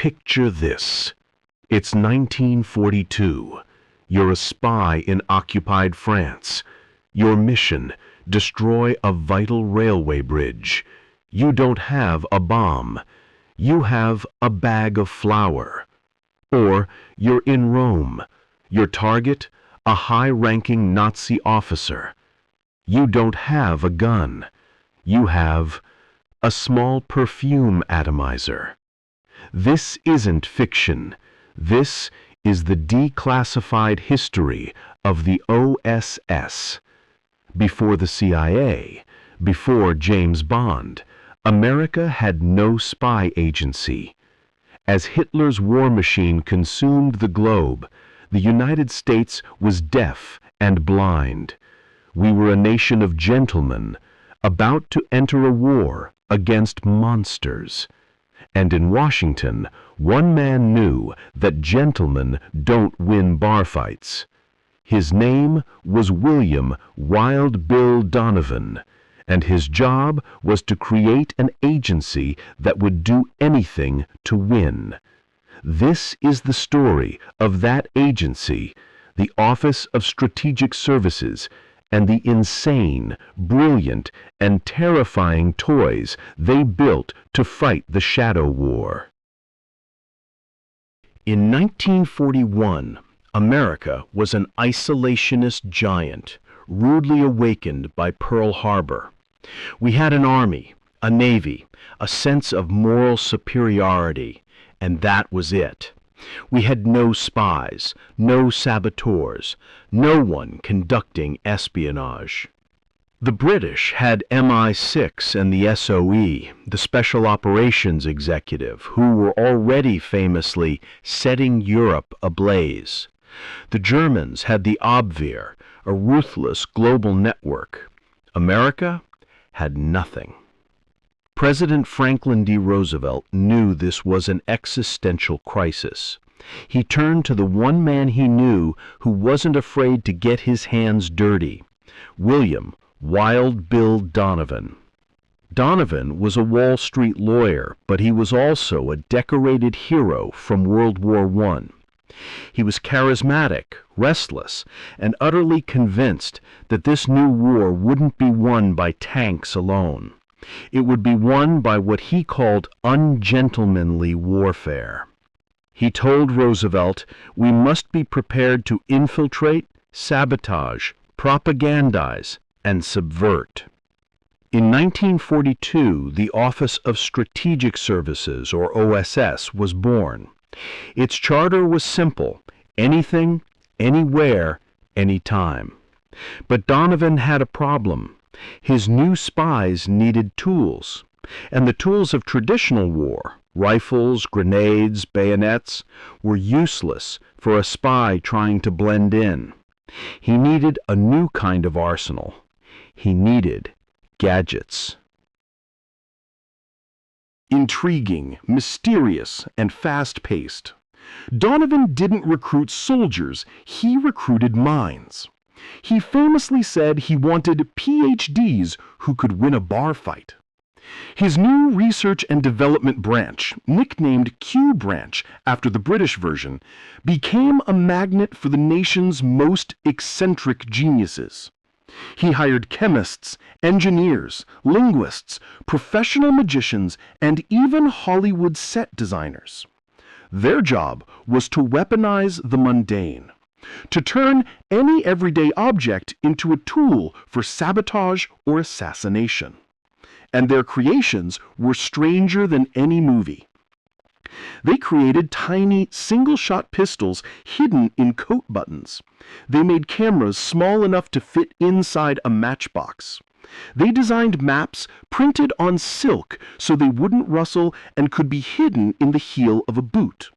Picture this. It's 1942. You're a spy in occupied France. Your mission, destroy a vital railway bridge. You don't have a bomb. You have a bag of flour. Or you're in Rome. Your target, a high-ranking Nazi officer. You don't have a gun. You have a small perfume atomizer. This isn't fiction. This is the declassified history of the OSS. Before the CIA, before James Bond, America had no spy agency. As Hitler's war machine consumed the globe, the United States was deaf and blind. We were a nation of gentlemen, about to enter a war against monsters. And in Washington, one man knew that gentlemen don't win bar fights. His name was William Wild Bill Donovan, and his job was to create an agency that would do anything to win. This is the story of that agency, the Office of Strategic Services, and the insane, brilliant, and terrifying toys they built to fight the Shadow War. In 1941, America was an isolationist giant, rudely awakened by Pearl Harbor. We had an army, a navy, a sense of moral superiority, and that was it. We had no spies, no saboteurs, no one conducting espionage. The British had MI6 and the SOE, the Special Operations Executive, who were already famously setting Europe ablaze. The Germans had the Abwehr, a ruthless global network. America had nothing. President Franklin D. Roosevelt knew this was an existential crisis. He turned to the one man he knew who wasn't afraid to get his hands dirty, William Wild Bill Donovan. Donovan was a Wall Street lawyer, but he was also a decorated hero from World War I. He was charismatic, restless, and utterly convinced that this new war wouldn't be won by tanks alone. It would be won by what he called ungentlemanly warfare. He told Roosevelt, "We must be prepared to infiltrate, sabotage, propagandize, and subvert." In 1942, the Office of Strategic Services, or OSS, was born. Its charter was simple: anything, anywhere, anytime. But Donovan had a problem. His new spies needed tools, and the tools of traditional war, rifles, grenades, bayonets, were useless for a spy trying to blend in. He needed a new kind of arsenal. He needed gadgets. Intriguing, mysterious, and fast-paced. Donovan didn't recruit soldiers, he recruited minds. He famously said he wanted PhDs who could win a bar fight. His new research and development branch, nicknamed Q Branch after the British version, became a magnet for the nation's most eccentric geniuses. He hired chemists, engineers, linguists, professional magicians, and even Hollywood set designers. Their job was to weaponize the mundane, to turn any everyday object into a tool for sabotage or assassination. And their creations were stranger than any movie. They created tiny, single-shot pistols hidden in coat buttons. They made cameras small enough to fit inside a matchbox. They designed maps printed on silk so they wouldn't rustle and could be hidden in the heel of a boot.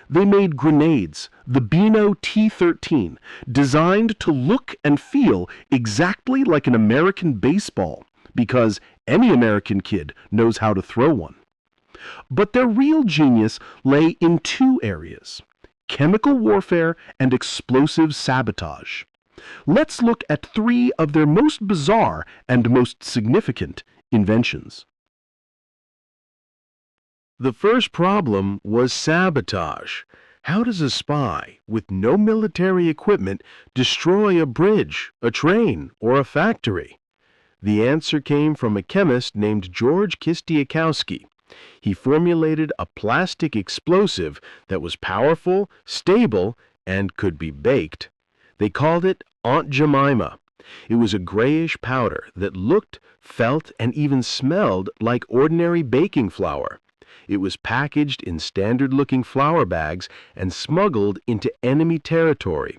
They made grenades, the Beano T-13, designed to look and feel exactly like an American baseball, because any American kid knows how to throw one. But their real genius lay in two areas: chemical warfare and explosive sabotage. Let's look at three of their most bizarre and most significant inventions. The first problem was sabotage. How does a spy, with no military equipment, destroy a bridge, a train, or a factory? The answer came from a chemist named George Kistiakowsky. He formulated a plastic explosive that was powerful, stable, and could be baked. They called it Aunt Jemima. It was a grayish powder that looked, felt, and even smelled like ordinary baking flour. It was packaged in standard-looking flour bags and smuggled into enemy territory.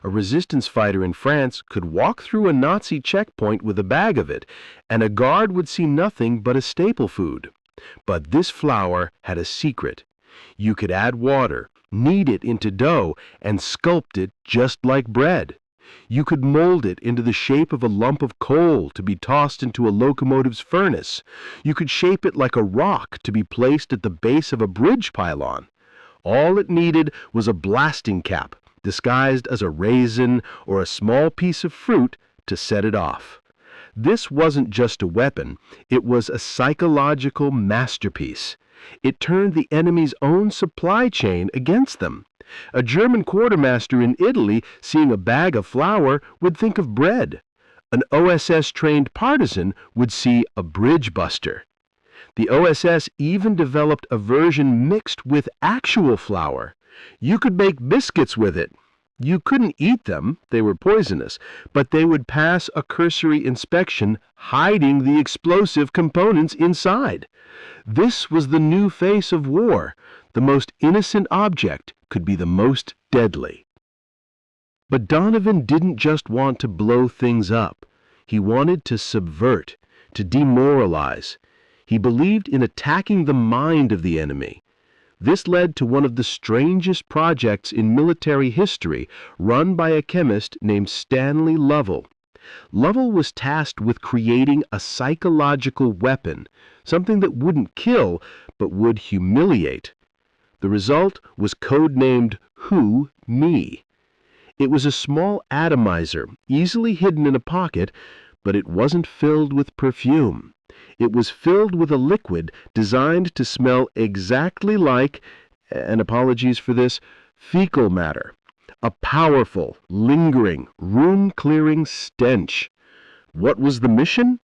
A resistance fighter in France could walk through a Nazi checkpoint with a bag of it, and a guard would see nothing but a staple food. But this flour had a secret. You could add water, knead it into dough, and sculpt it just like bread. You could mold it into the shape of a lump of coal to be tossed into a locomotive's furnace. You could shape it like a rock to be placed at the base of a bridge pylon. All it needed was a blasting cap, disguised as a raisin or a small piece of fruit to set it off. This wasn't just a weapon, it was a psychological masterpiece. It turned the enemy's own supply chain against them. A German quartermaster in Italy, seeing a bag of flour, would think of bread. An OSS-trained partisan would see a bridge buster. The OSS even developed a version mixed with actual flour. You could make biscuits with it. You couldn't eat them, they were poisonous, but they would pass a cursory inspection, hiding the explosive components inside. This was the new face of war. The most innocent object could be the most deadly. But Donovan didn't just want to blow things up. He wanted to subvert, to demoralize. He believed in attacking the mind of the enemy. This led to one of the strangest projects in military history, run by a chemist named Stanley Lovell. Lovell was tasked with creating a psychological weapon, something that wouldn't kill, but would humiliate. The result was codenamed Who Me. It was a small atomizer, easily hidden in a pocket, but it wasn't filled with perfume. It was filled with a liquid designed to smell exactly like, and apologies for this, fecal matter. A powerful, lingering, room-clearing stench. What was the mission?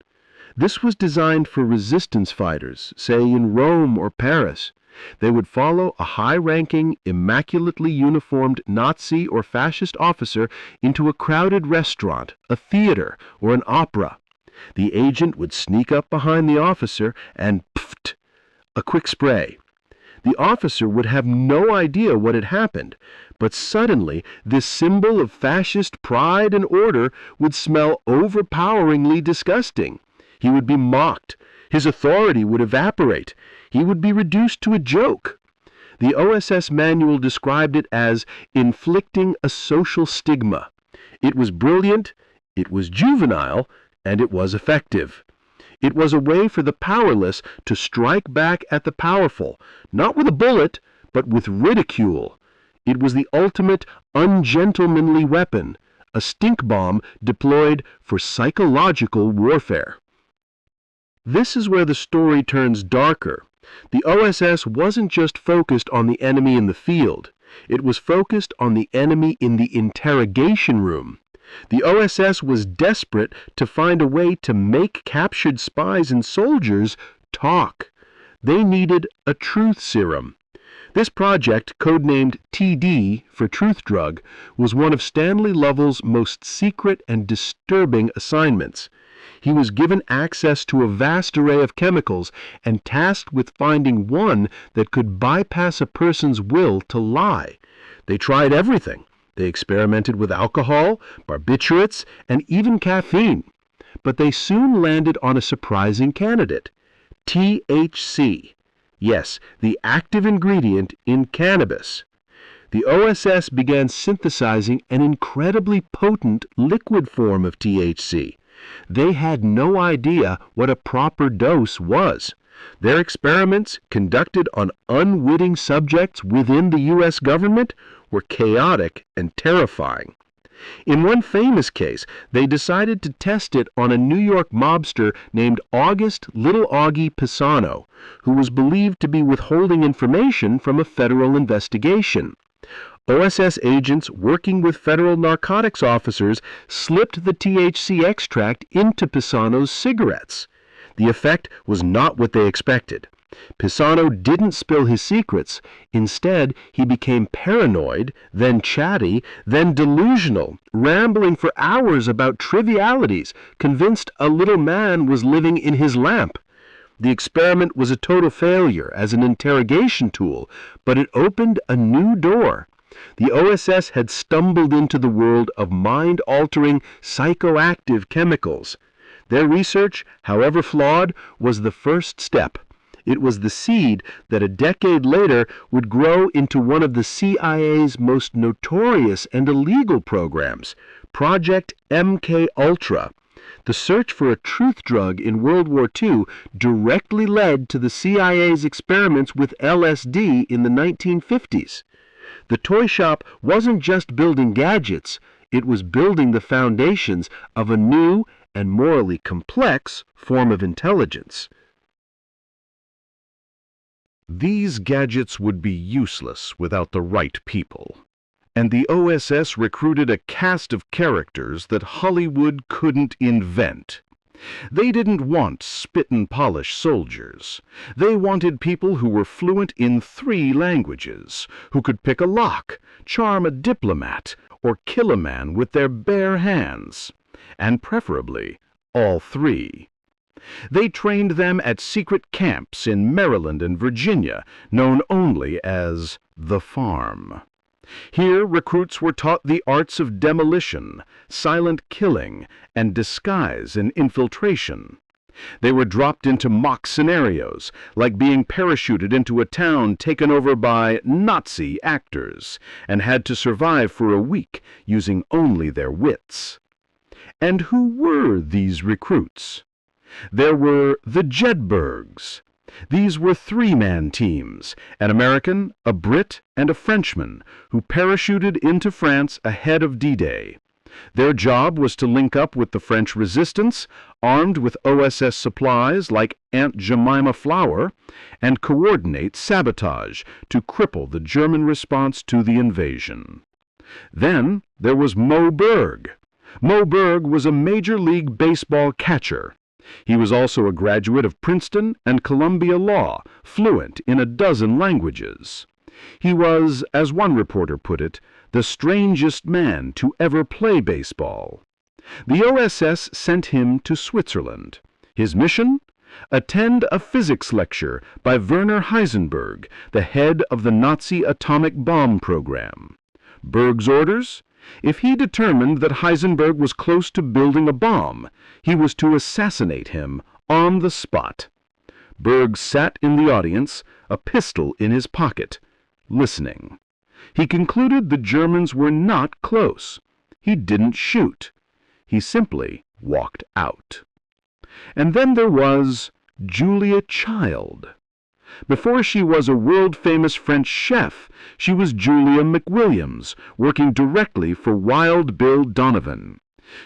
This was designed for resistance fighters, say in Rome or Paris. They would follow a high-ranking, immaculately uniformed Nazi or fascist officer into a crowded restaurant, a theater, or an opera. The agent would sneak up behind the officer and pfft, a quick spray. The officer would have no idea what had happened, but suddenly this symbol of fascist pride and order would smell overpoweringly disgusting. He would be mocked. His authority would evaporate. He would be reduced to a joke. The OSS manual described it as inflicting a social stigma. It was brilliant, it was juvenile, and it was effective. It was a way for the powerless to strike back at the powerful, not with a bullet, but with ridicule. It was the ultimate ungentlemanly weapon, a stink bomb deployed for psychological warfare. This is where the story turns darker. The OSS wasn't just focused on the enemy in the field. It was focused on the enemy in the interrogation room. The OSS was desperate to find a way to make captured spies and soldiers talk. They needed a truth serum. This project, codenamed TD for Truth Drug, was one of Stanley Lovell's most secret and disturbing assignments. He was given access to a vast array of chemicals and tasked with finding one that could bypass a person's will to lie. They tried everything. They experimented with alcohol, barbiturates, and even caffeine. But they soon landed on a surprising candidate, THC. Yes, the active ingredient in cannabis. The OSS began synthesizing an incredibly potent liquid form of THC. They had no idea what a proper dose was. Their experiments, conducted on unwitting subjects within the U.S. government, were chaotic and terrifying. In one famous case, they decided to test it on a New York mobster named August Little Augie Pisano, who was believed to be withholding information from a federal investigation. OSS agents working with federal narcotics officers slipped the THC extract into Pisano's cigarettes. The effect was not what they expected. Pisano didn't spill his secrets. Instead, he became paranoid, then chatty, then delusional, rambling for hours about trivialities, convinced a little man was living in his lamp. The experiment was a total failure as an interrogation tool, but it opened a new door. The OSS had stumbled into the world of mind-altering psychoactive chemicals. Their research, however flawed, was the first step. It was the seed that a decade later would grow into one of the CIA's most notorious and illegal programs, Project MK-Ultra. The search for a truth drug in World War II directly led to the CIA's experiments with LSD in the 1950s. The toy shop wasn't just building gadgets, it was building the foundations of a new and morally complex form of intelligence. These gadgets would be useless without the right people, and the OSS recruited a cast of characters that Hollywood couldn't invent. They didn't want spit-and-polish soldiers. They wanted people who were fluent in 3 languages, who could pick a lock, charm a diplomat, or kill a man with their bare hands, and preferably all 3. They trained them at secret camps in Maryland and Virginia, known only as the Farm. Here, recruits were taught the arts of demolition, silent killing, and disguise and infiltration. They were dropped into mock scenarios, like being parachuted into a town taken over by Nazi actors, and had to survive for a week using only their wits. And who were these recruits? There were the Jedburghs. These were 3-man teams, an American, a Brit, and a Frenchman, who parachuted into France ahead of D-Day. Their job was to link up with the French resistance, armed with OSS supplies like Aunt Jemima flour, and coordinate sabotage to cripple the German response to the invasion. Then there was Moe Berg. Moe Berg was a Major League Baseball catcher. He was also a graduate of Princeton and Columbia Law, fluent in a dozen languages. He was, as one reporter put it, the strangest man to ever play baseball. The OSS sent him to Switzerland. His mission? Attend a physics lecture by Werner Heisenberg, the head of the Nazi atomic bomb program. Berg's orders? If he determined that Heisenberg was close to building a bomb, he was to assassinate him on the spot. Berg sat in the audience, a pistol in his pocket, listening. He concluded the Germans were not close. He didn't shoot. He simply walked out. And then there was Julia Child. Before she was a world-famous French chef, she was Julia McWilliams, working directly for Wild Bill Donovan.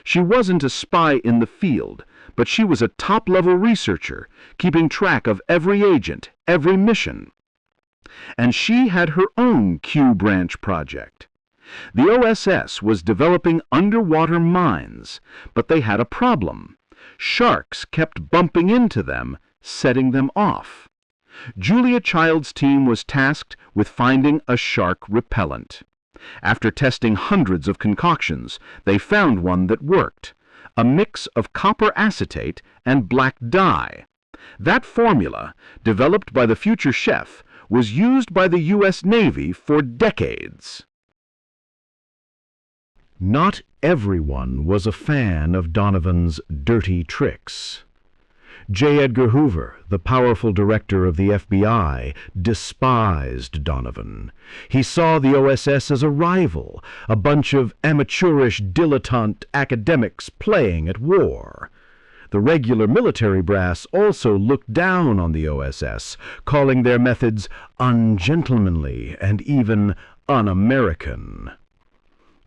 She wasn't a spy in the field, but she was a top-level researcher, keeping track of every agent, every mission. And she had her own Q branch project. The OSS was developing underwater mines, but they had a problem. Sharks kept bumping into them, setting them off. Julia Child's team was tasked with finding a shark repellent. After testing hundreds of concoctions, they found one that worked, a mix of copper acetate and black dye. That formula, developed by the future chef, was used by the U.S. Navy for decades. Not everyone was a fan of Donovan's dirty tricks. J. Edgar Hoover, the powerful director of the FBI, despised Donovan. He saw the OSS as a rival, a bunch of amateurish dilettante academics playing at war. The regular military brass also looked down on the OSS, calling their methods ungentlemanly and even un-American.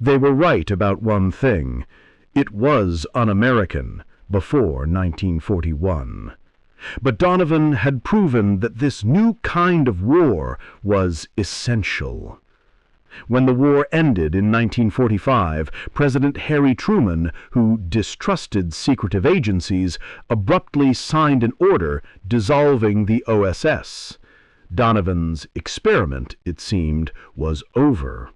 They were right about one thing. It was un-American before 1941. But Donovan had proven that this new kind of war was essential. When the war ended in 1945, President Harry Truman, who distrusted secretive agencies, abruptly signed an order dissolving the OSS. Donovan's experiment, it seemed, was over.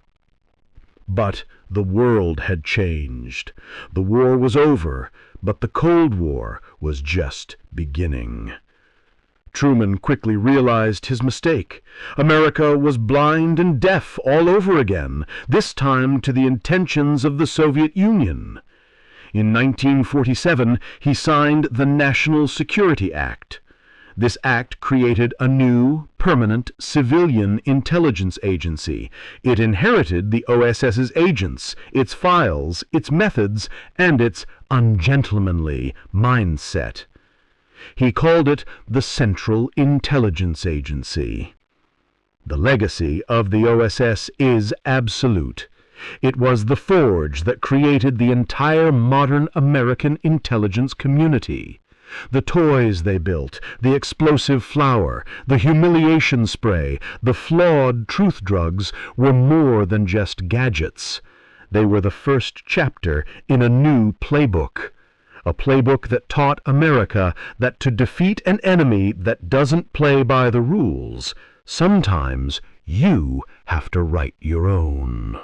But the world had changed. The war was over, but the Cold War was just beginning. Truman quickly realized his mistake. America was blind and deaf all over again, this time to the intentions of the Soviet Union. In 1947, he signed the National Security Act. This act created a new, permanent, civilian intelligence agency. It inherited the OSS's agents, its files, its methods, and its ungentlemanly mindset. He called it the Central Intelligence Agency. The legacy of the OSS is absolute. It was the forge that created the entire modern American intelligence community. The toys they built, the explosive flour, the humiliation spray, the flawed truth drugs were more than just gadgets. They were the first chapter in a new playbook. A playbook that taught America that to defeat an enemy that doesn't play by the rules, sometimes you have to write your own.